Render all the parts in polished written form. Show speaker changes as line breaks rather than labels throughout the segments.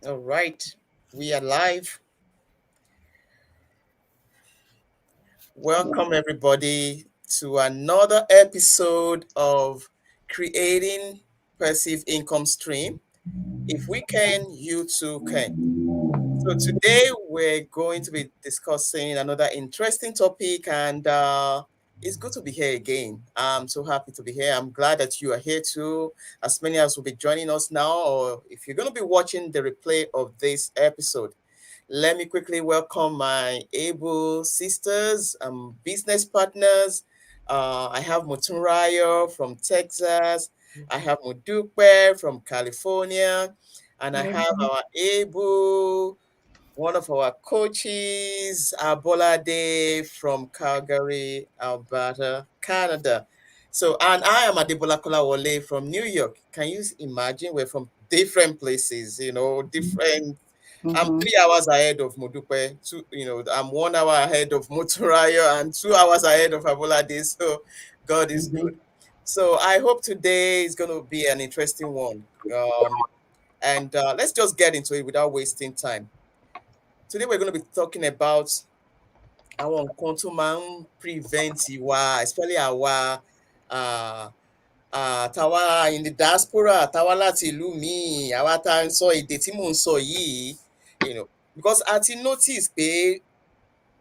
All right, we are live. Welcome, everybody, to another episode of Creating Passive Income Stream. If we can, you too can. So, today we're going to be discussing another interesting topic, and it's good to be here again. I'm so happy to be here. I'm glad that you are here too, as many as will be joining us now, or if you're going to be watching the replay of this episode. Let me quickly welcome my able sisters, business partners. I have Motunrayo from Texas. I have Modupe from California. And I have our able, one of our coaches, Abolade from Calgary, Alberta, Canada. So, and I am Adebola Kolawole from New York. Can you imagine? We're from different places, different. I'm
Mm-hmm.
3 hours ahead of Modupe. I'm 1 hour ahead of Moturayo and 2 hours ahead of Abolade. So, God is good. So, I hope today is going to be an interesting one. And let's just get into it without wasting time. Today we're going to be talking about àwọn nǹkan tó máa ń prevent wa, especially àwa uh, tàwa in the diaspora, tàwa láti ìlú míì, àwa tá à ń sọ èdè tí mò ń sọ yìí, because a ti notice pé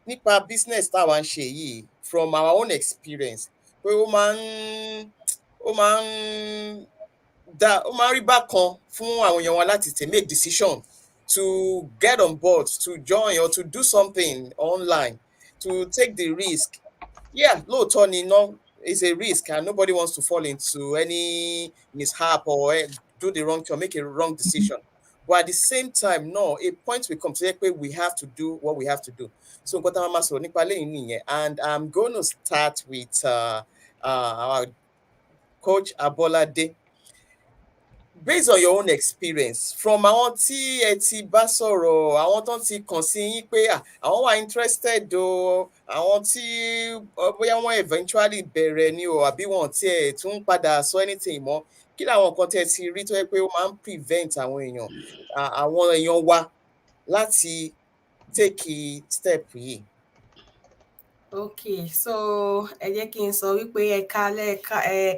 nípa business táwa ń ṣe yìí from our own experience pé ó máa ń rí bákan fún àwọn èèyàn wa láti make decision to get on board, to join or to do something online, to take the risk. Yeah, lóòótọ́ ni iná is a risk and nobody wants to fall into any mishap or do the wrong thing or make a wrong decision. But at the same time, no, a point will come to say pé we have to do what we have to do. So nǹkan tá a máa sọ̀rọ̀ nípa lẹ́yìn nìyẹn, and I'm going to start with our coach Abolade. Based on your own experience, from àwọn tí ẹ ti bá sọ̀rọ̀, àwọn tó ti kàn sí yín pé àwọn wà interested o, àwọn tí bóyá wọ́n eventually bẹ̀rẹ̀ ni o àbí wọn tiẹ̀ tún padà sọ anything mọ́, kí làwọn nǹkan tẹ́ ti rí tó yẹ pé ó máa ń prevent àwọn èèyàn wa láti take step yìí?
Okay, so ẹ jẹ́ kí n sọ wípé ẹ káalẹ́,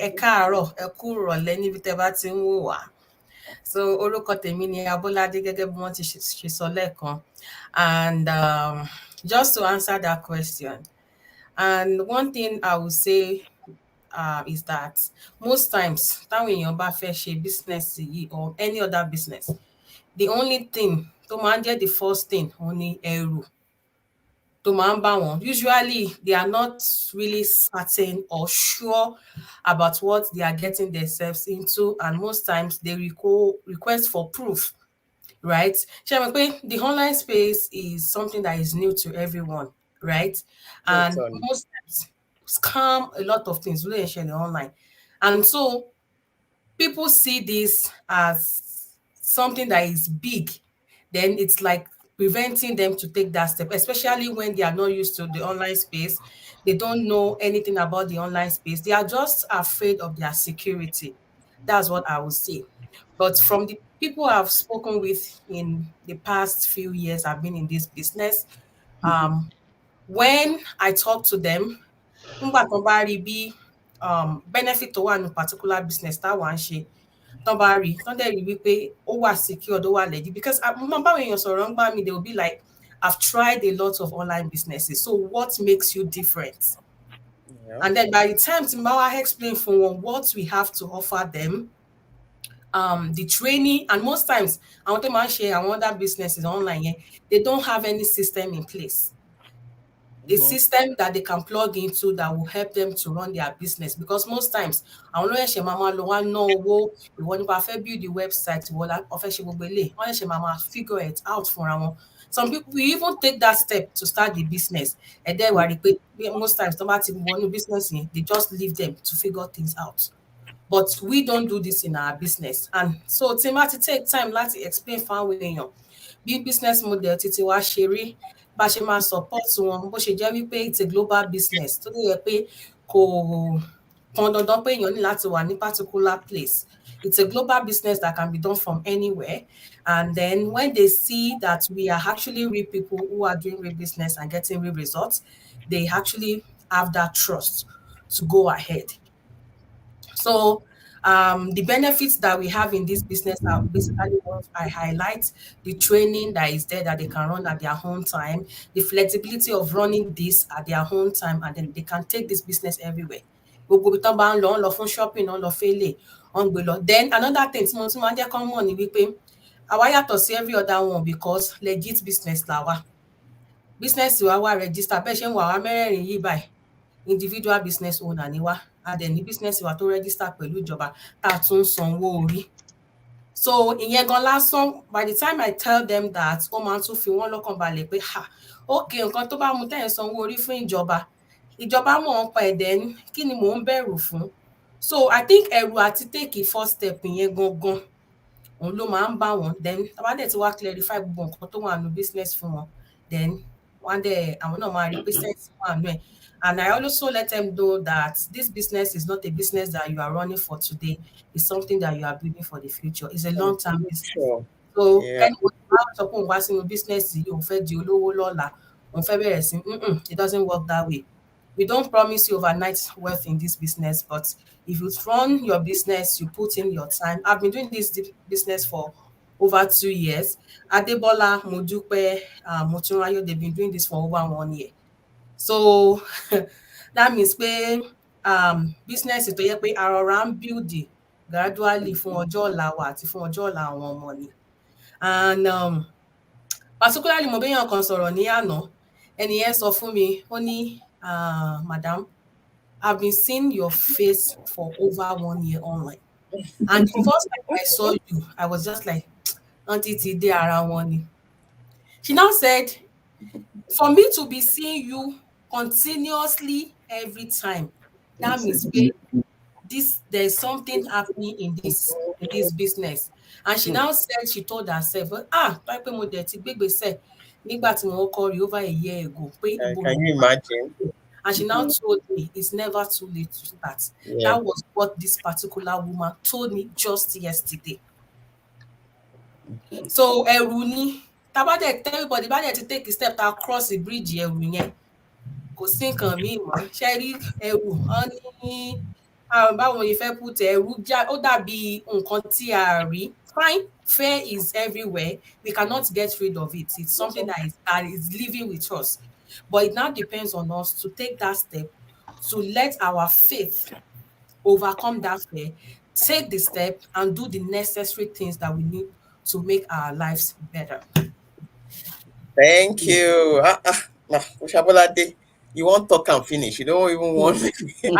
ẹ káàárọ̀, ẹ kú ìrọ̀lẹ́ níbi tẹ́ bá ti ń wò wá. So orúkọ tèmi ni Abolade gẹ́gẹ́ bí wọ́n ti ṣe sọ lẹ́ẹ̀kan. And just to answer that question, and one thing I would say is that most times táwọn èèyàn bá fẹ́ ṣe business yìí or any other business, the only thing tó máa ń jẹ́ the first thing òun ni ẹ̀rù tó máa ń bá wọn. Usually they are not really certain or sure about what they are getting themselves into, and most times they request for proof, right? Ṣé mo pé the online space is something that is new to everyone, right? And
Lóòótọ́ ni.
most times scam a lot of things ló lè ṣẹlẹ̀ online, and so people see this as something that is big, then it's like preventing them to take that step, especially when they are not used to the online space. They don't know anything about the online space. They are just afraid of their security. That's what I would say. But from the people I've spoken with in the past few years I've been in this business, when I talk to them, nígbà tán bá rí bí benefit tó wà ní particular business táwa ń ṣe, tán bá rí, tán dẹ̀ rí wípé ó wà secured, ó wà legit, because mo máa ń báwọn èèyàn sọ̀rọ̀ ń gbá mi, they will be like, I've tried a lot of online businesses, so what makes you different?
Yeah.
And then by the time tí n bá wá explain fún wọn what we have to offer them, the training, and most times àwọn tó máa ń ṣe àwọn other businesses online yẹn, they don't have any system in place. A system that they can plug into that will help them to run their business, because most times àwọn ló ṣẹ̀ṣẹ̀ máa lọ wá ná owó, ìwọ nípa fẹ́ build the website, ìwọ ọ̀fẹ́ ṣe gbogbo eléyìí, wọ́n ṣẹ̀ṣẹ̀ máa figure it out fúnra wọn. Some people will even take that step to start the business, and then wà rí pé most times tó bá ti wọnú business yẹn, they just leave them to figure things out. But we don't do this in our business, and so tí n bá ti take time láti explain fáwọn èèyàn bí business model títí wá ṣe rí, bá ṣe máa support wọn, bó ṣe jẹ́ wípé it's a global business tó lè yẹ pé kò pọn dandan pé èèyàn ní láti wà ní particular place. It's a global business that can be done from anywhere. And then when they see that we are actually real people who are doing real business and getting real results, they actually have that trust to go ahead. So the benefits that we have in this business are basically what I highlight: the training that is there that they can run at their own time, the flexibility of running this at their own time, and then they can take this business everywhere. Gbogbo ibi tán bá ń lọ fún shopping, wọ́n lọ fẹ́lẹ̀, wọ́n gbé lọ. Then another thing tí mo tún máa ń jẹ́ kán mọ̀ ni wípé àwa yàtọ̀ sí every other one because legit business là wà. Business wa wà register, bẹ́ẹ̀ ṣe ń wà wá mẹ́rẹ̀ẹ̀rin yìí báyìí, individual business owner ni wá, a dẹ̀ ní business wa tó register pẹ̀lú ìjọba tá a tún sanwó orí. So ìyẹn gan lásán, by the time I tell them that, ó máa tún fi wọ́n lọ́kàn balẹ̀ pé okay, nǹkan tó bá mú tẹ́yìn sanwó orí fún ìjọba mọ̀ ń pa ẹ̀dẹ̀ kí ni mò ń bẹ̀rù fún. So I think ẹ̀rù àti take first step yẹn gangan òun ló máa ń bá wọn. Then tá bá dẹ̀ ti wá clarify gbogbo nǹkan tó wà nínú business fún wọn, then wọ́n dẹ̀ àwọn náà máa rí pé sense wà nínú ẹ̀. And I also let them know that this business is not a business that you are running for today. It's something that you are building for the future. It's a long-term business.
Sure.
So
Yeah.
anyway, sọ pé òun wá sínú business yìí, òun fẹ́ di olówó lọ́la, òun fẹ́ bẹ̀rẹ̀ sí, it doesn't work that way. We don't promise you overnight wealth in this business, but if you run your business, you put in your time. I've been doing this business for over 2 years. Adebola, Modupe, Motunrayo, they've been doing this for over 1 year. So that means pé business tó yẹ pé arọra ń build gradually fún ọjọ́ ọ̀la wa àti fún ọjọ́ ọ̀la àwọn ọmọ ni. And particularly mo béèyàn kan sọ̀rọ̀ ní àná, ẹni yẹn sọ fún mi, ó ní madam, I've been seeing your face for over 1 year online, and the first time I saw you, I was just like, aunty ti dé ara wọn ni. She now said, for me to be seeing you continuously every time, that means there's something happening in this business. And she now said, she told herself, pé mo dẹ̀ ti gbégbèsè nígbà tí mo kọ́ rí over a year ago.
Can you imagine?
And she now told me it's never too late to start. Yeah. That was what this particular woman told me just yesterday. So ẹ̀rù ni, everybody bá dẹ̀ ti take a step to cross the bridge ẹ̀rù yẹn, kò sí nǹkan míì mọ́. Ṣé rí ẹ̀rù, wọ́n ní báwo ni fẹ́ put ẹ̀rù ó dàbí nǹkan tí a rí. Fine, fear is everywhere. We cannot get rid of it. It's something that is living with us. But it now depends on us to take that step, to let our faith overcome that fear, take the step and do the necessary things that we need to make our lives better.
Thank you. 𝗟𝗏𝗘𝗔𝗠𝗏, you won't talk and finish. You don't even want me. In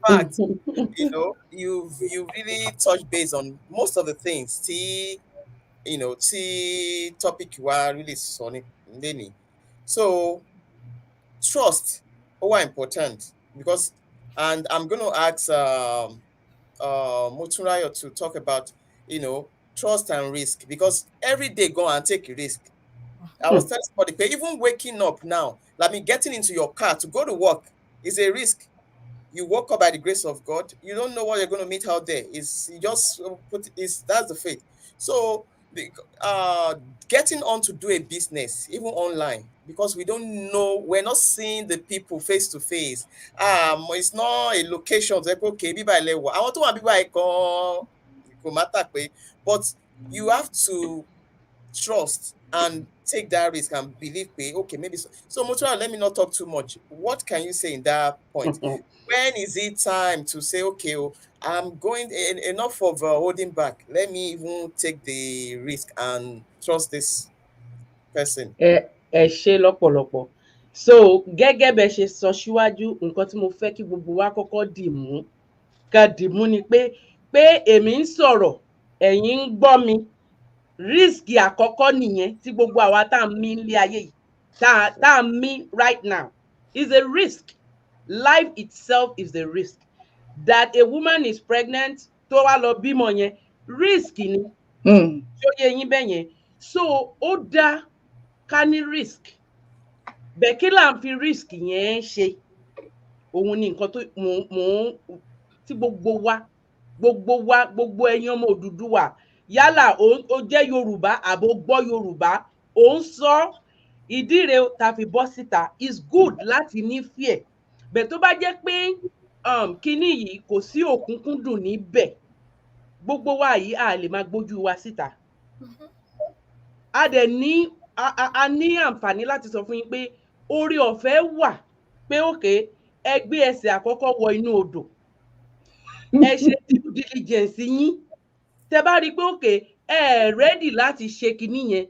fact, you've really touched base on most of the things. Topic you are really sonning. So trust, important, because, and I'm going to ask Motunrayo to talk about trust and risk, because every day go and take a risk. I was telling somebody, even waking up now, getting into your car to go to work is a risk. You woke up by the grace of God. You don't know what you're going to meet out there. That's the faith. So getting on to do a business, even online, because we don't know, we're not seeing the people face to face. It's not a location. Okay, I want to be but you have to trust and take that risk and believe, okay, maybe so. Motunrayo, let me not talk too much. What can you say in that point? When is it time to say, okay, I'm going, enough of holding back, let me even take the risk and trust this person?
Ṣé lọ́pọ̀lọpọ̀. So gẹ́gẹ́ bẹ́ ṣe sọ síwájú, nǹkan tí mo fẹ́ kí gbogbo wa kọ́kọ́ dì mú ni pé èmi ń sọ̀rọ̀, ẹ̀yin ń gbọ́ mi. Risk àkọ́kọ́ nìyẹn tí gbogbo àwa tá à ń mí nílé ayé yìí, tá à ń mí right now, is a risk. Life itself is a risk. That a woman is pregnant, tó wá lọ bímọ yẹn, risk ni. Ṣó yé yín bẹ́ẹ̀ yẹn. So ó dá ká ní risk. Bẹ́ẹ̀ kí là ń fi risk yẹn ṣe? òun ni nǹkan tó tí gbogbo ẹ̀yin ọmọ Odùduwà yálà ó jẹ́ Yorùbá àbò gbọ́ Yorùbá ó ń sọ ìdí rẹ̀ tá fi bọ́ síta is good láti ní fear bẹ́ẹ̀ tó bá jẹ́ pé kíní yìí kò sí òkúnkúndùn níbẹ̀ gbogbo wa yìí a lè máa gbójú wa síta a dẹ̀ ní a ní àǹfààní láti sọ fún yín pé oore ọ̀fẹ́ wà pé òkè ẹ gbé ẹsẹ̀ àkọ́kọ́ wọ inú odò ẹ ṣe due diligence yín tẹ́ bá rí i pé òkè ẹ ready láti ṣe kinní yẹn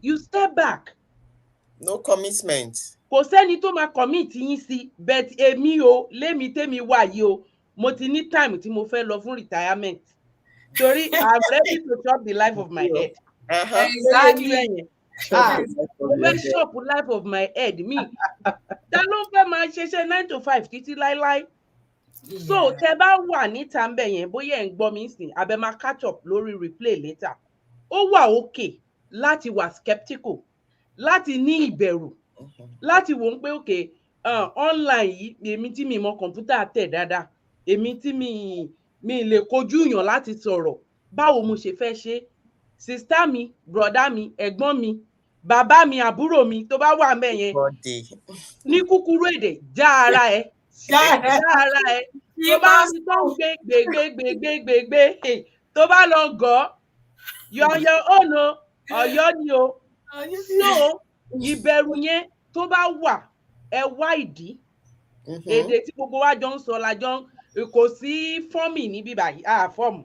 you step back.
No commitment.
Kò sẹ́ni tó máa commit yín sí but èmi o lémi tèmi wà yìí o mo ti ní time tí mo fẹ́ lọ fún retirement torí I'm ready to chop the life of my head.
Exactly.
Mo fẹ́ chop life of my head mi ta ló fẹ́ máa ṣiṣẹ́ 9 to 5 títí láíláí. So tẹ́ bá wà níta ń bẹ̀ yẹn bóyá ẹ̀ ń gbọ́ mi sìn abẹ́ máa catch up lórí replay later ó wà okay láti wà skeptical láti ní ìbẹ̀rù láti wò ó pé okay online yìí èmi tí mi mọ kọ̀ǹpútà tẹ̀ dáadáa èmi tí mi lè kojú yàn láti sọ̀rọ̀ báwo mo ṣe fẹ́ ṣe sista mi broda mi ẹ̀gbọ́n mi bàbá mi àbúrò mi tó bá wà ńbẹ̀ yẹn ní kúkúrú èdè já ara ẹ tó bá ń tó ń gbé tó bá lọ gọ́ yọ̀yọ̀ ònà ọ̀yọ́ ni o so ìbẹ̀rù yẹn tó bá wà ẹ wá ìdí èdè tí gbogbo wa jọ ń sọ la jọ kò sí fọ́ọ̀mì níbí báyìí fọ́ọ̀mù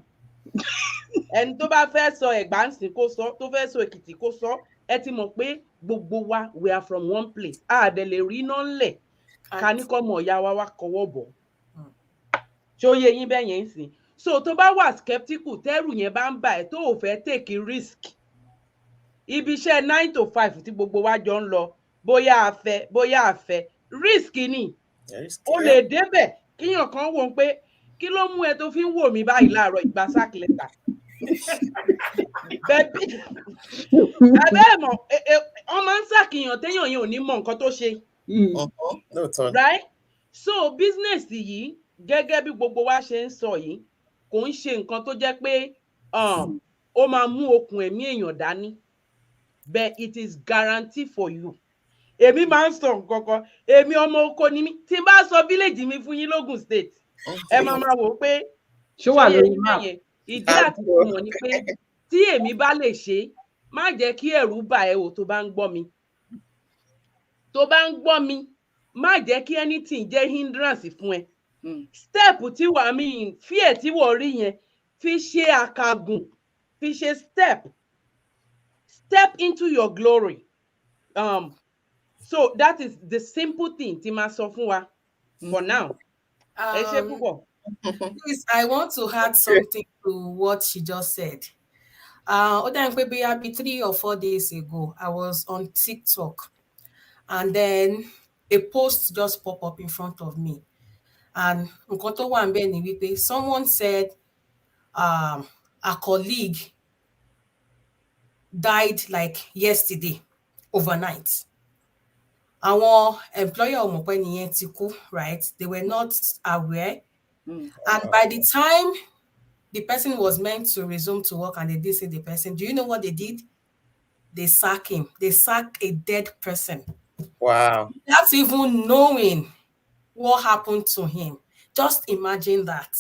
ẹni tó bá fẹ́ sọ Ẹ̀gbá ń sìn kó sọ tó fẹ́ sọ Èkìtì kó sọ ẹ ti mọ̀ pé gbogbo wa we are from one place dẹ̀ lè rí iná ńlẹ̀ ká ní kọ́ mọ̀ ọ̀yá wa wá kọwọ́ bọ̀ ṣó yẹ yín bẹ́ẹ̀ yẹn ń sìn so tó bá wà skeptical tẹ́rù yẹn bá ń bà ẹ́ tó ò fẹ́ take risk ibi iṣẹ́ 9 to 5 tí gbogbo wa jọ ń lọ bóyá a fẹ́ risk ni o lè débẹ̀ kíyàn kan wò ó pé kí ló mú ẹ tó fi ń wò mí báyìí láàárọ̀ ìgbà sack letter ẹ̀bẹ́ mọ̀ wọ́n máa ń ṣàkíyàn téèyàn yẹn ò ní mọ nǹkan tó ṣe right so business yìí gẹ́gẹ́ bí gbogbo wa ṣe ń sọ yìí kò ń ṣe nǹkan tó jẹ́ pé ó máa mú okùn ẹ̀mí èèyàn dání but it is guarantee for you èmi máa ń sọ nǹkan kan èmi ọmọ oko ni mí tí n bá sọ village mi fún yín lógùn state ẹ máa wò ó pé
ṣó wà lórí map
ìdí àti ìmọ̀ ni pé tí èmi bá lè ṣe má jẹ́ kí ẹ̀rù bà ẹ́ o tó bá ń gbọ́ mi má jẹ́ kí anything jẹ́ hindrance fún ẹ step tí wàá fear tí wọ́n rí yẹn fi ṣe àkàgùn fi ṣe step into your glory so that is the simple thing tí máa sọ fún wa for now ẹ ṣé púpọ̀.
Please, I want to add something to what she just said. Maybe 3 or 4 days ago, I was on TikTok, and then a post just popped up in front of me. And someone said a colleague died like yesterday, overnight. Our employer, right? They were not aware. And by the time the person was meant to resume to work and they did see the person, do you know what they did? They sack him. They sack a dead person.
Wow.
Without even knowing what happened to him. Just imagine that.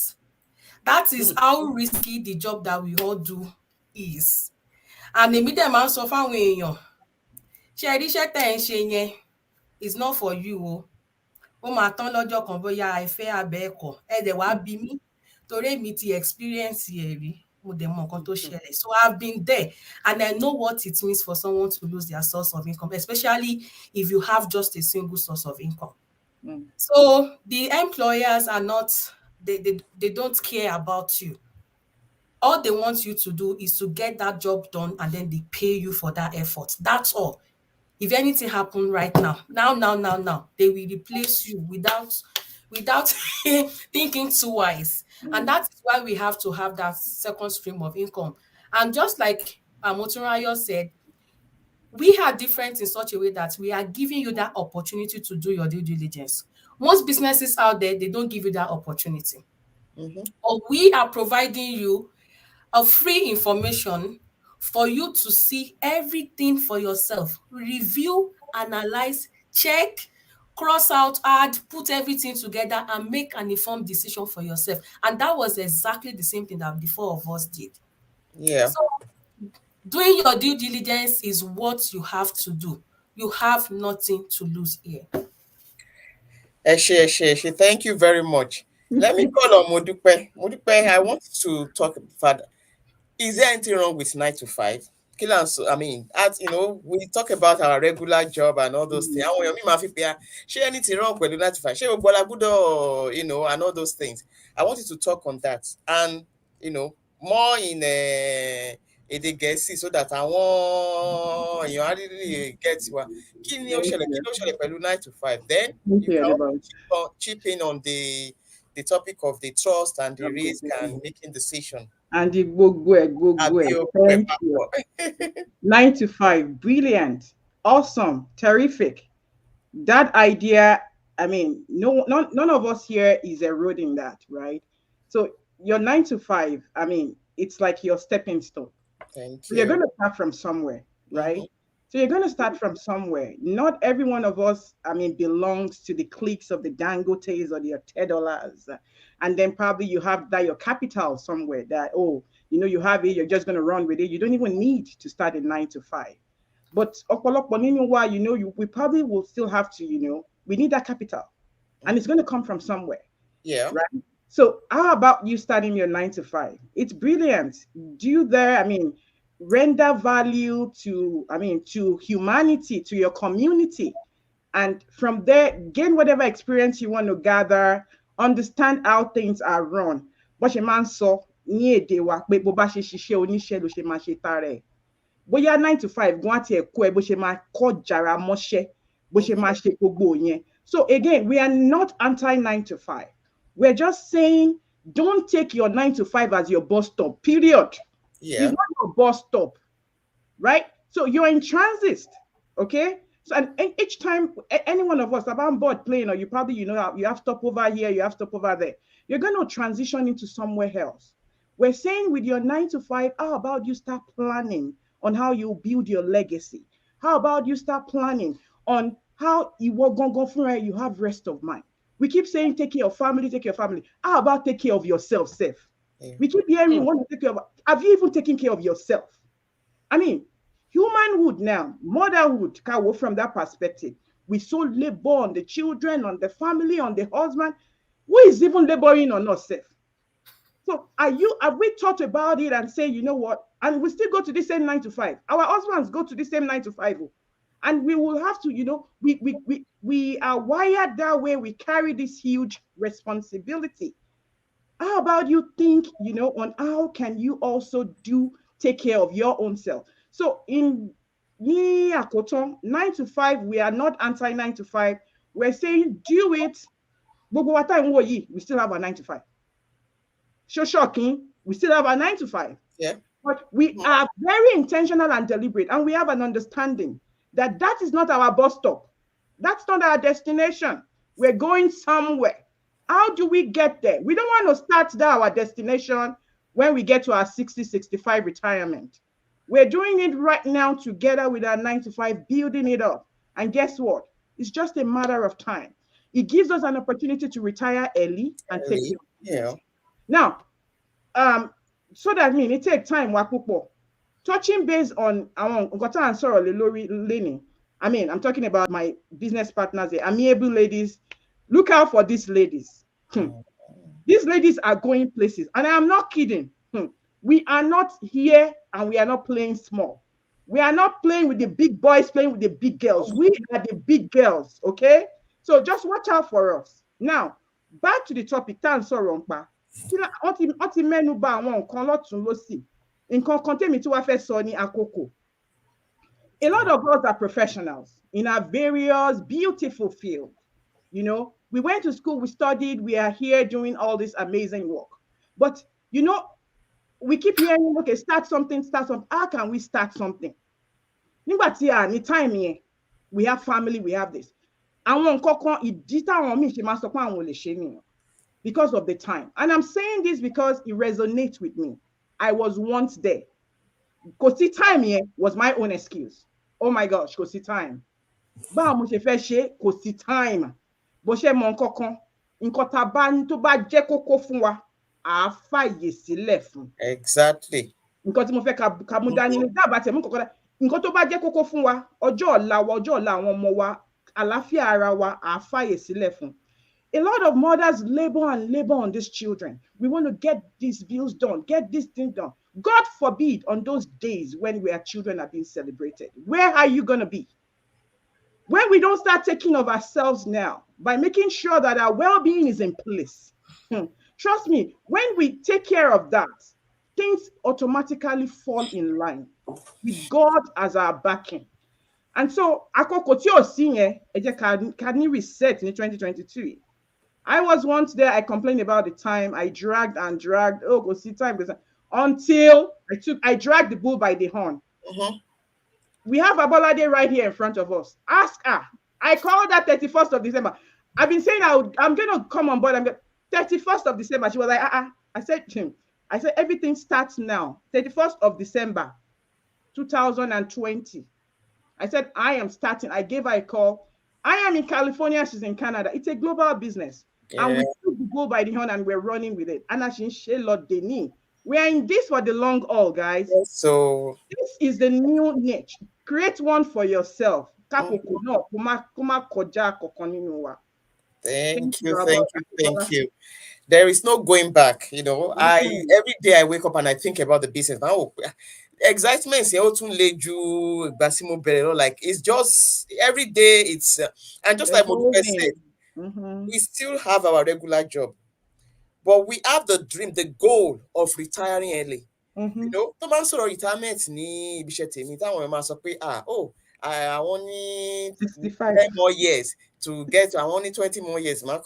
That is how risky the job that we all do is. And the media man so far when you it's not for you. Ó máa tán lọ́jọ́ kan bóyá 𝗟𝗶𝘂𝗿𝗆 ẹ dẹ̀ wá bí mi torí mi ti experience ẹ̀ rí mo dẹ̀ mọ nǹkan tó ṣẹlẹ̀. So I've been there and I know what it means for someone to lose their source of income, especially if you have just a single source of income. So the employers are not, they don't care about you. All they want you to do is to get that job done and then they pay you for that effort. That's all. If anything happened right now, they will replace you without thinking twice. And that's why we have to have that second stream of income. And just like Motunrayo said, we are different in such a way that we are giving you that opportunity to do your due diligence. Most businesses out there, they don't give you that opportunity.
Mm-hmm.
Or we are providing you a free information for you to see everything for yourself. Review, analyze, check, cross out, add, put everything together and make an informed decision for yourself. And that was exactly the same thing that the four of us did.
Yeah.
So doing your due diligence is what you have to do. You have nothing to lose here.
Eshe. Thank you very much. Let me call on Modupe. Modupe, I want to talk further. Is there anything wrong with 9 to 5? I mean, as you know, we talk about our regular job and all those things. Àwọn èèyàn mi máa fi pé ṣé anything wrong with 9 to 5? Ṣé gbogbo la gbọ́dọ̀, you know, and all those things. I want you to talk on that and, you know, more in èdè Gẹ̀ẹ́sì so that àwọn èèyàn á really get wa. Kí ló ṣẹlẹ̀ pẹ̀lú 9 to 5? Then you can chip in on the topic of the trust and the risk and making decision.
And the gbogbo. Thank you. 9 to 5, brilliant, awesome, terrific. That idea, I mean, none of us here is eroding that, right? So your 9 to 5, I mean, it's like your stepping stone.
Thank you.
So you're going to start from somewhere, right? Mm-hmm. So you're going to start from somewhere. Not every one of us, I mean, belongs to the cliques of the 𝗟𝗏𝗘𝗔𝗧𝗜𝗍𝗔 or the 𝗟𝗏𝘃𝗿𝗆s. And then probably you have that your capital somewhere that, oh, you know, you have it, you're just going to run with it. You don't even need to start at 9 to 5. But you know, we probably will still have to, you know, we need that capital. And it's going to come from somewhere.
Yeah.
Right? So how about you starting your 9 to 5? It's brilliant. Do there, I mean, render value to humanity, to your community. And from there, gain whatever experience you want to gather, understand how things are run. But man so bóyá 9 to 5 go àti ẹ̀kọ́ ẹ bó ṣe máa kọ́ jàrá mọ́ṣẹ́ bó ṣe máa ṣe gbogbo yẹn. So again, we are not anti 9 to 5. We're just saying don't take your 9 to 5 as your bus stop, period.
Yeah.
It's not your bus stop, right? So you're in transit, okay? So and each time any one of us are on board plane, or you probably, you know, you have stop over here, you have stop over there. You're going to transition into somewhere else. We're saying with your 9 to 5, how about you start planning on how you build your legacy? How about you start planning on how you have rest of mind? We keep saying take care of family, take care of family. How about take care of yourself, Seth? Yeah. We keep hearing you want to take care of. Have you even taken care of yourself? I mean, humanhood now, motherhood, from that perspective. We so labor on the children, on the family, on the husband. Who is even laboring on us, Seth? So have we thought about it and say, you know what? And we still go to the same 9 to 5. Our husbands go to the same 9 to 5. And we will have to, you know, we are wired that way. We carry this huge responsibility. How about you think, you know, on how can you also take care of your own self? So in 𝗟𝗏𝗘𝗔𝗠𝗏, 9 to 5, we are not anti 9 to 5. We're saying do it. We still have a 9 to 5. So shocking, we still have a 9 to 5.
Yeah.
But we are very intentional and deliberate, and we have an understanding that that is not our bus stop. That's not our destination. We're going somewhere. How do we get there? We don't want to start our destination when we get to our 60, 65 retirement. We're doing it right now together with our 9 to 5, building it up. And guess what? It's just a matter of time. It gives us an opportunity to retire early and take care of it.
Yeah.
Now, so that means it takes time. Touching base on Ǹkan and Sọ̀rọ̀ lórí lénìí. I mean, I'm talking about my business partners, the amiable ladies. Look out for these ladies. These ladies are going places, and I am not kidding. We are not here, and we are not playing small. We are not playing with the big boys, playing with the big girls. We are the big girls, okay? So just watch out for us. Now, back to the topic. Tá à ń sọ̀rọ̀ nípa. Wọ́n ti mẹ́nu bà àwọn nǹkan lọ́tùn lósì. Nǹkan kan tèmi tí wàá fẹ́ sọ ní àkókò. A lot of us are professionals in our various beautiful fields. You know, we went to school, we studied, we are here doing all this amazing work. But, you know, we keep hearing, okay, start something. How can we start something? Nígbà tí a ní time here, we have family, we have this. àwọn nǹkan kan ìdí táwọn míì ṣe máa sọ pé àwọn ò lè ṣe nìyẹn because of the time. And I'm saying this because it resonates with me. I was once there. Kò sí time here was my own excuse. Oh my gosh, kò sí time. Báwo mo ṣe fẹ́ ṣe kò sí time. Bó ṣe mọ nǹkan kan, nǹkan tá bá ní tó bá jẹ́ kókó fún wa, à á fàyè sílẹ̀ fún.
Exactly.
Nǹkan tí mo fẹ́ ká mú dání ní dábàá tẹ̀ mú nǹkan tó bá jẹ́ kókó fún wa, ọjọ́ ọ̀la àwọn ọmọ wa, àlàáfíà ara wa, à á fàyè sílẹ̀ fún. A lot of mothers labor on these children. We want to get these bills done, get this thing done. God forbid on those days when our children are being celebrated. Where are you going to be? When we don't start taking of ourselves now by making sure that our well-being is in place. Trust me, when we take care of that, things automatically fall in line with God as our backing. And so, àkókò tí ò sí yẹn, ẹ jẹ́ ká ní reset in 2023. I was once there. I complained about the time. I dragged and dragged. Oh, go see time. Until I dragged the bull by the horn. We have Abolade right here in front of us. Ask her. I called that 31st of December. I've been saying I'm going to come on board. 31st of December. She was like, I said to him, everything starts now. 31st of December, 2020. I said, I am starting. I gave her a call. I am in California. She's in Canada. It's a global business. Yeah. And we took the bull by the horn and we're running with it. And we are in this for the long haul, guys.
Yes, so
this is the new niche. Create one for yourself.
Thank you. There is no going back. You know, every day I wake up and I think about the business. Excitement like it's just every day it's and just like Modupe said, we still have our regular job, but we have the dream, the goal of retiring early. You know, the man sort of retirement ni bishetemi I only 65 10 more years to get. I only 20 more years. I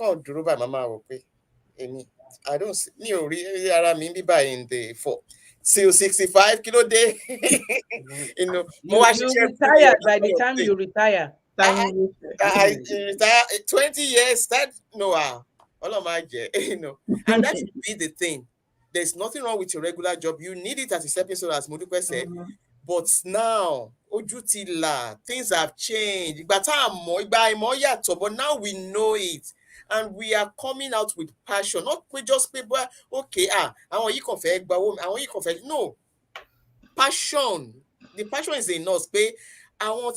don't see in the 4 till 65 kilo day. You know,
you retire by the time you retire.
I retire 20 years. That no, you know, and that should be the thing. There's nothing wrong with your regular job. You need it as a stepping stone, as Modupe said. But now, things have changed. But now we know it. And we are coming out with passion. Not just people, okay, I want you confess, but I want you confess. No. Passion. The passion is in us. I want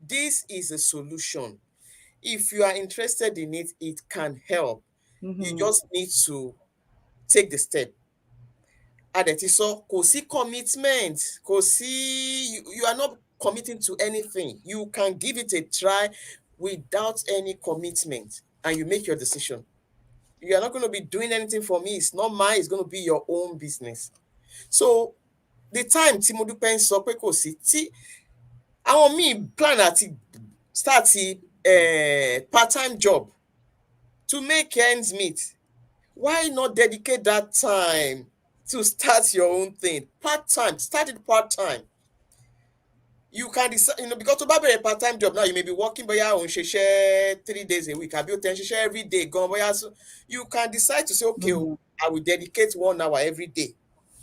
this is a solution. If you are interested in it, it can help. You just need to take the step. So, commitment. You are not committing to anything. You can give it a try without any commitment, and you make your decision. You are not going to be doing anything for me. It's not mine. It's going to be your own business. So, the time Timodupe so I want me plan at start a part-time job to make ends meet. Why not dedicate that time to start your own thing? Part-time, start it part-time. You can decide, you know, because to buy a part-time job now, you may be working by your own 3 days a week. I build 10 every day. So you can decide to say, okay, I will dedicate 1 hour every day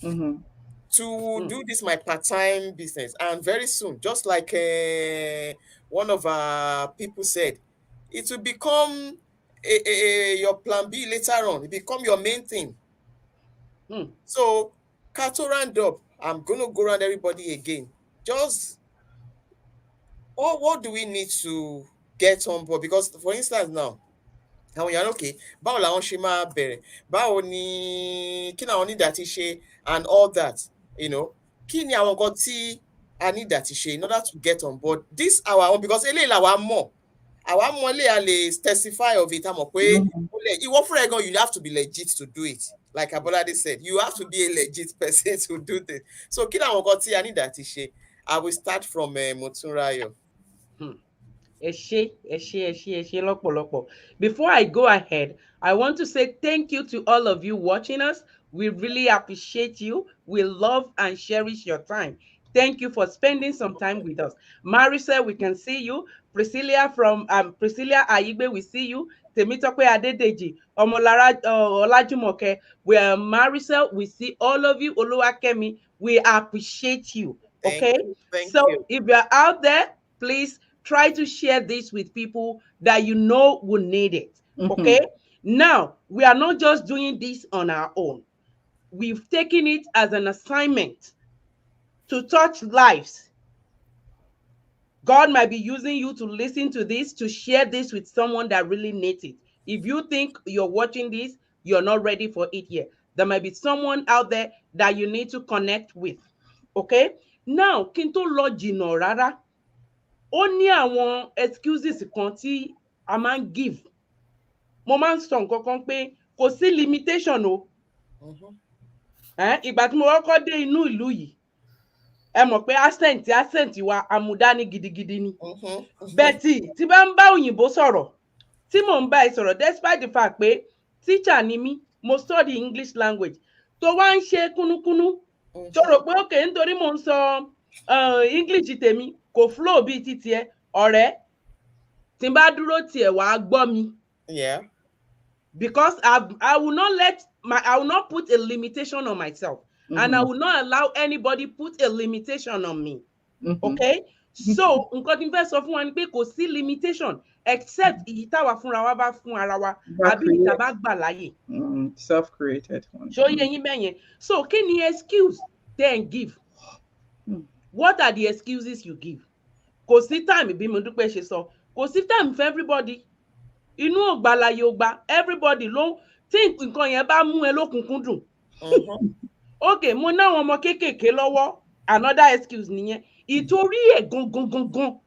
to do this my part-time business. And very soon, just like one of our people said, it will become your plan B later on. It become your main thing. So, to round up, I'm going to go around everybody again. Just, what do we need to get on board? Because, for instance, now, you're okay, báwo làwọn ṣe máa bẹ̀rẹ̀, báwo ni kí làwọn need àti ṣe and all that, you know, kí ni àwọn nǹkan tí I need àti ṣe in order to get on board this our own, because eléyìí làwa mọ̀ lè a lè testify of it. Àmọ́ pé ìwọ fúnra ẹ̀ gan, you have to be legit to do it. Like Abolade said, you have to be a legit person to do this. So kí làwọn nǹkan tí I need àti ṣe. I will start from Motunrayo.
Before I go ahead, I want to say thank you to all of you watching us. We really appreciate you. We love and cherish your time. Thank you for spending some time with us. Marisol, we can see you. Priscilla from Priscilla Ayigbe, we see you. Temitope Adedeji, Omolara Olajumoke, we are Marisol, we see all of you. Oluwakemi, we appreciate you. Okay,
Thank
so
you.
if you're out there, please try to share this with people that you know will need it. Okay, now we are not just doing this on our own. We've taken it as an assignment to touch lives. God might be using you to listen to this, to share this with someone that really needs it. If you think you're watching this, you're not ready for it yet. There might be someone out there that you need to connect with. Okay? Now, kí n tó lọ jìnnà rárá, ó ní àwọn excuses kan tí a máa ń give. Mo máa ń sọ nǹkan kan pé kò sí limitation o. Ìgbà tí mo kọ́kọ́ dé inú ìlú yìí, ẹ mọ̀ pé accent wa àmúdání gidigidi ni. Betty tí bá ń bá òyìnbó sọ̀rọ̀, tí mò ń bá ẹ sọ̀rọ̀ despite the fact pé teacher ni mí, mo study English language, tó wá ń ṣe kúnúkúnú, tó rò pé okay nítorí mò ń sọ English tèmi kò flow bíi títí ẹ, ọ̀rẹ́, tí n bá dúró tiẹ̀ wàá gbọ́ mi.
Yeah.
Because I will not put a limitation on myself. And I will not allow anybody put a limitation on me. Okay? So, nǹkan tí n fẹ́ sọ fún wa ni pé kò sí limitation except èyí táwa fúnra wa bá fún ara wa àbí ìta bá gbà láyè.
Self-created one.
Ṣó yé yín bẹ́ẹ̀ yẹn? So, kí ni excuse then give? What are the excuses you give? Kò sí time bí mo dúpẹ́ ṣe sọ. Kò sí time for everybody. Inú ògbà láyé ògbà, everybody ló tí nǹkan yẹn bá mú ẹ lókùnkúndùn. Okay, mo ná àwọn ọmọ kéékèèké lọ́wọ́, another excuse nìyẹn. Ìtorí ẹ̀ gangan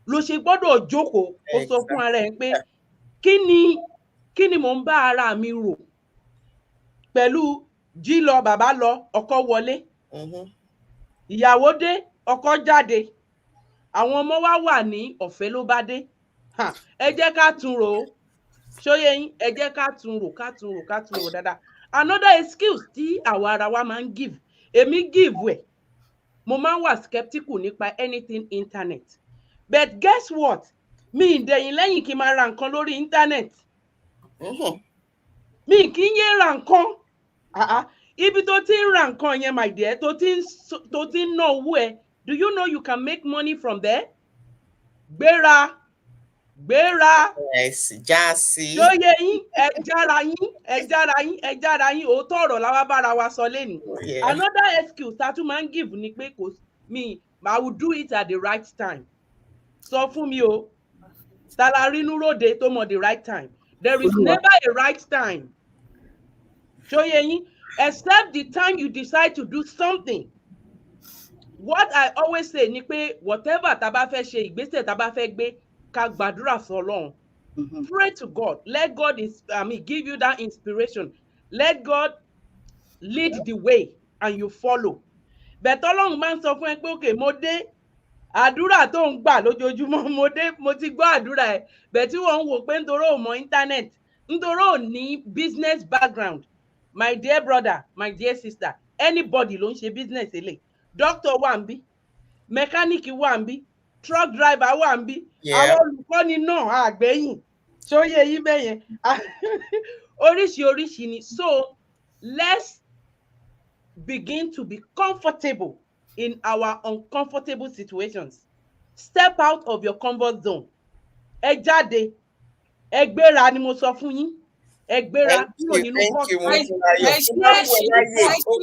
ló ṣe gbọ́dọ̀ jókòó kó sọ fún ara ẹ̀ pé kí ni mò ń bá ara mi rò pẹ̀lú jí lọ bàbá lọ ọkọ wọlé, ìyàwó dé ọkọ jáde, àwọn ọmọ wa wà ní ọ̀fẹ́ ló bá dé. Ẹ jẹ́ ká tún rò ó. Ṣó yé yín? Ẹ jẹ́ ká tún rò dáadáa. Another excuse tí àwa ara wa máa ń give, èmi give ẹ̀, mo máa ń wà skeptical nípa anything internet. But guess what? Mi ìdẹ̀yìn lẹ́yìn kí n máa ra nǹkan lórí internet. Mi kì í yé ra nǹkan. Ibi tó ti ń ra nǹkan yẹn, my dear, tó ti ń ná owó ẹ, do you know you can make money from there? Gbéra.
Yes, jásí.
Ṣó yé yín? Ẹ jára yín, òótọ́ ọ̀rọ̀ la wá bára wa sọ lénìí. Another excuse that you man give ni pé I will do it at the right time. Sọ fún mi o, tala rínú ròde tó mọ the right time. There is never a right time. Ṣó yé yín? Except the time you decide to do something. What I always say ni pé whatever tá bá fẹ́ ṣe, ìgbésẹ̀ tá bá fẹ́ gbé, ká gbàdúrà sọ́lọ́run. Pray to God. Let God give you that inspiration. Let God lead the way and you follow. But Ọlọ́run máa ń sọ fún ẹ pé okay, mo dé àdúrà tó ń gbà lójoojúmọ́, mo ti gbọ́ àdúrà ẹ. But tí wọ́n ń wò pé nítorí ò mọ internet, nítorí ò ní business background. My dear brother, my dear sister, anybody ló ń ṣe business eléyìí. Doctor wà ń bí, mechanic wà ń bí, truck driver wà ń bí, àwọn olùkọ́ni náà àgbẹ̀yìn. Ṣó yé yín bẹ́ẹ̀ yẹn? Oríṣiríṣi ni. So let's begin to be comfortable in our uncomfortable situations. Step out of your comfort zone. Ẹ jáde, ẹ gbéra ni mo sọ fún yín. Ẹ gbéra kúrò nínú box.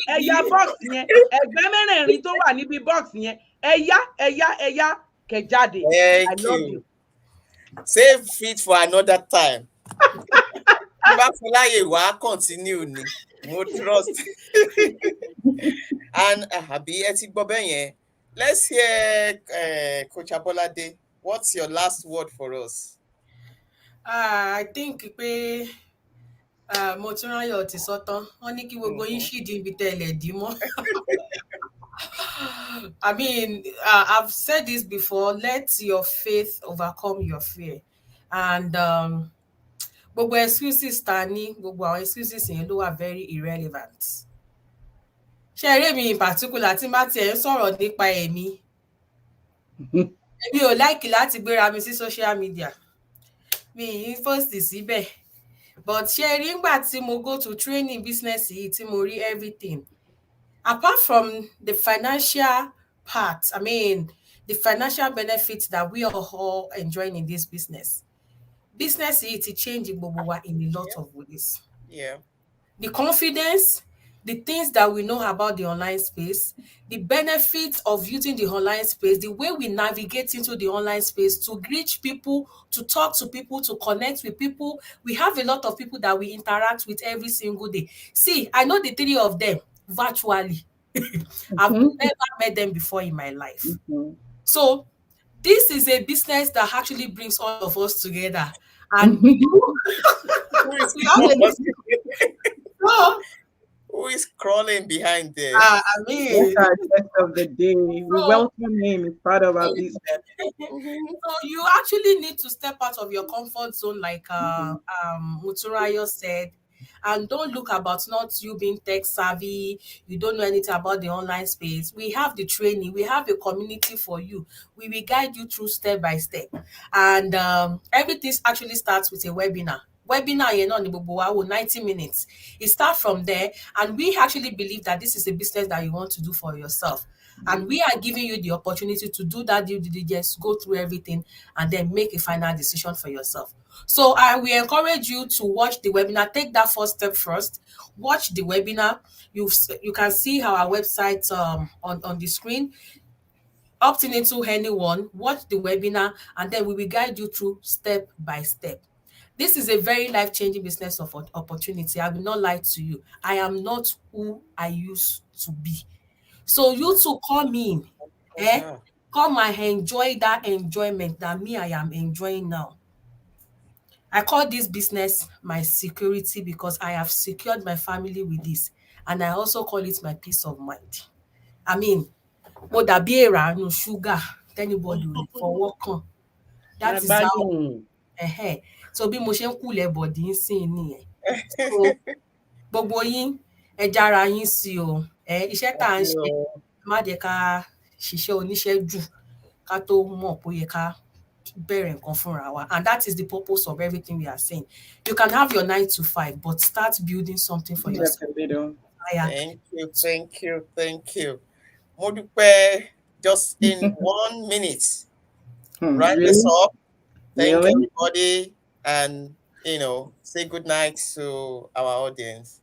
Ẹ yá box yẹn, ẹgbẹ́ mẹ́rẹ̀ẹ̀rin tó wà níbi box yẹn, ẹ yá kẹ́ jáde. I love you.
Save it for another time. Bá fún láyè wá continue ni. Mo trust. And àbí ẹ ti gbọ́ bẹ́ẹ̀ yẹn. Let's hear Coach Abolade. What's your last word for us?
I think pé mo tún ráyọ̀ ti sọ tán. Wọ́n ní kí gbogbo yín ṣìdí ibi tẹ́lẹ̀ dì mọ́. I mean, I've said this before, let your faith overcome your fear. And gbogbo excuses ta ní, gbogbo àwọn excuses yẹn ló wà very irrelevant. Ṣé mi in particular tí má tiẹ̀ ń sọ̀rọ̀ nípa èmi ò like láti gbéra mi sí social media, mi ì post síbẹ̀, but ṣé rí ngbà tí mo go to training business yìí tí mo rí everything, apart from the financial part, I mean the financial benefits that we are all enjoying in this business yìí ti change gbogbo wa in a lot of ways.
Yeah.
The confidence, the things that we know about the online space, the benefits of using the online space, the way we navigate into the online space to reach people, to talk to people, to connect with people. We have a lot of people that we interact with every single day. See, I know the three of them virtually. I've never met them before in my life. So this is a business that actually brings all of us together. And we have
who is crawling behind there?
I mean,
that's our guest of the day. We welcome him as part of our business.
So you actually need to step out of your comfort zone, like Muturayo said, and don't look about not you being tech savvy, you don't know anything about the online space. We have the training, we have a community for you. We will guide you through step by step. And everything actually starts with a webinar. Webinar, 90 minutes. It starts from there, and we actually believe that this is a business that you want to do for yourself. And we are giving you the opportunity to do that due diligence, go through everything, and then make a final decision for yourself. So I will encourage you to watch the webinar. Take that first step first. Watch the webinar. You can see our website on the screen. Opting into anyone, watch the webinar, and then we will guide you through step by step. This is a very life-changing business of opportunity. I will not lie to you. I am not who I used to be. So you too come in, come and enjoy that enjoyment that me I am enjoying now. I call this business my security because I have secured my family with this, and I also call it my peace of mind. I mean, mo dàbí èèrà nínú sugar anybody will fọwọ́ kàn. That is how. So bí mo ṣe ń kúlẹ̀ bọ̀dí ń sìn nìyẹn. So gbogbo yín ẹ jára yín sí o. Iṣẹ́ tá à ń ṣe má jẹ́ ká ṣiṣẹ́ oníṣẹ́ jù ká tó mọ̀ pé ó yẹ ká bẹ̀rẹ̀ nǹkan fúnra wa. And that is the purpose of everything we are saying. You can have your 9 to 5, but start building something for yourself.
Thank you. Mo dúpẹ́, just in 1 minute, wrap this up. Thank everybody, and say good night to our audience.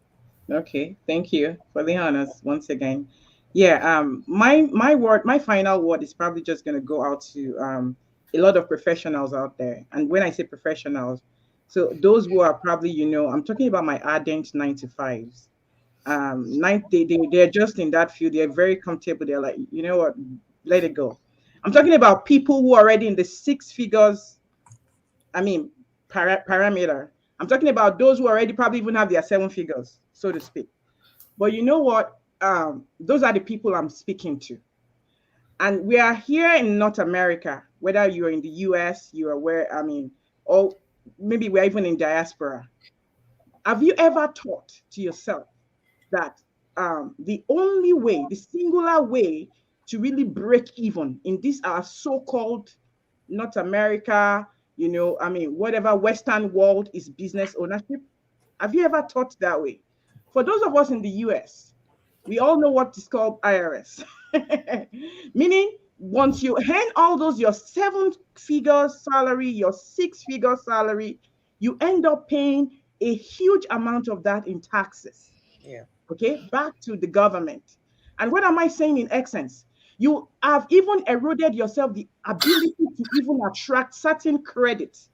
Okay, thank you for the honors once again. Yeah, my final word is probably just gonna go out to a lot of professionals out there. And when I say professionals, so those who are probably, I'm talking about my ardent 9 to 5s. They're just in that field. They're very comfortable. They're like, you know what, let it go. I'm talking about people who are already in the 6 figures. I mean, parameter. I'm talking about those who already probably even have their 7 figures, so to speak. But you know what? Those are the people I'm speaking to. And we are here in North America, whether you're in the US, you are or maybe we're even in diaspora. Have you ever thought to yourself that the only way, the singular way to really break even in this our so-called North America, whatever Western world is business ownership? Have you ever thought that way? For those of us in the US, we all know what is called IRS. Meaning, once you hand all those, your 7-figure salary, your 6-figure salary, you end up paying a huge amount of that in taxes.
Yeah.
Okay, back to the government. And what am I saying in essence? You have even eroded yourself the ability to even attract certain credits,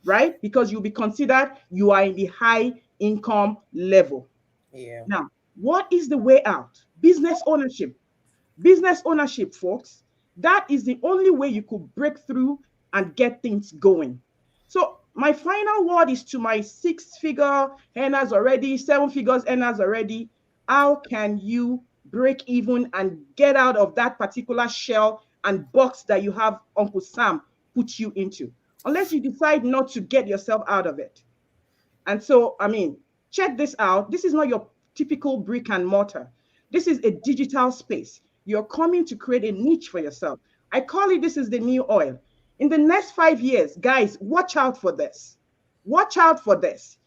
right? Because you'll be considered you are in the high income level.
Yeah.
Now, what is the way out? Business ownership. Business ownership, folks. That is the only way you could break through and get things going. So my final word is to my 6-figure earners already, 7 figures earners already. How can you break even and get out of that particular shell and box that you have Uncle Sam put you into? Unless you decide not to get yourself out of it. And so, check this out. This is not your typical brick and mortar. This is a digital space. You're coming to create a niche for yourself. I call it, this is the new oil. In the next 5 years, guys, watch out for this. Watch out for this.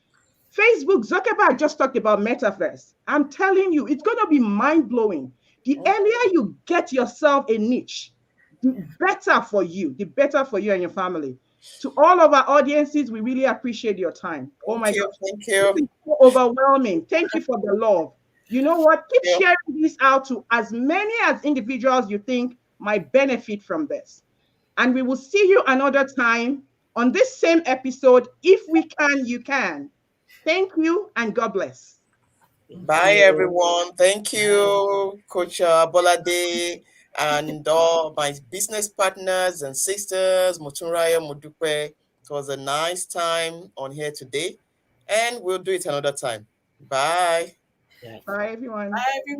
Facebook, Zuckerberg just talked about metaverse. I'm telling you, it's going to be mind-blowing. The earlier you get yourself a niche, the better for you, the better for you and your family. To all of our audiences, we really appreciate your time. Oh my God.
Thank you.
This is so overwhelming. Thank you for the love. You know what? Keep sharing this out to as many as individuals you think might benefit from this. And we will see you another time on this same episode. If we can, you can. Thank you and God bless.
Bye, everyone. Thank you, Coach Bolade, and all my business partners and sisters, Motunraya, Modupe. It was a nice time on here today, and we'll do it another time. Bye.
Bye, everyone.
Bye, everyone.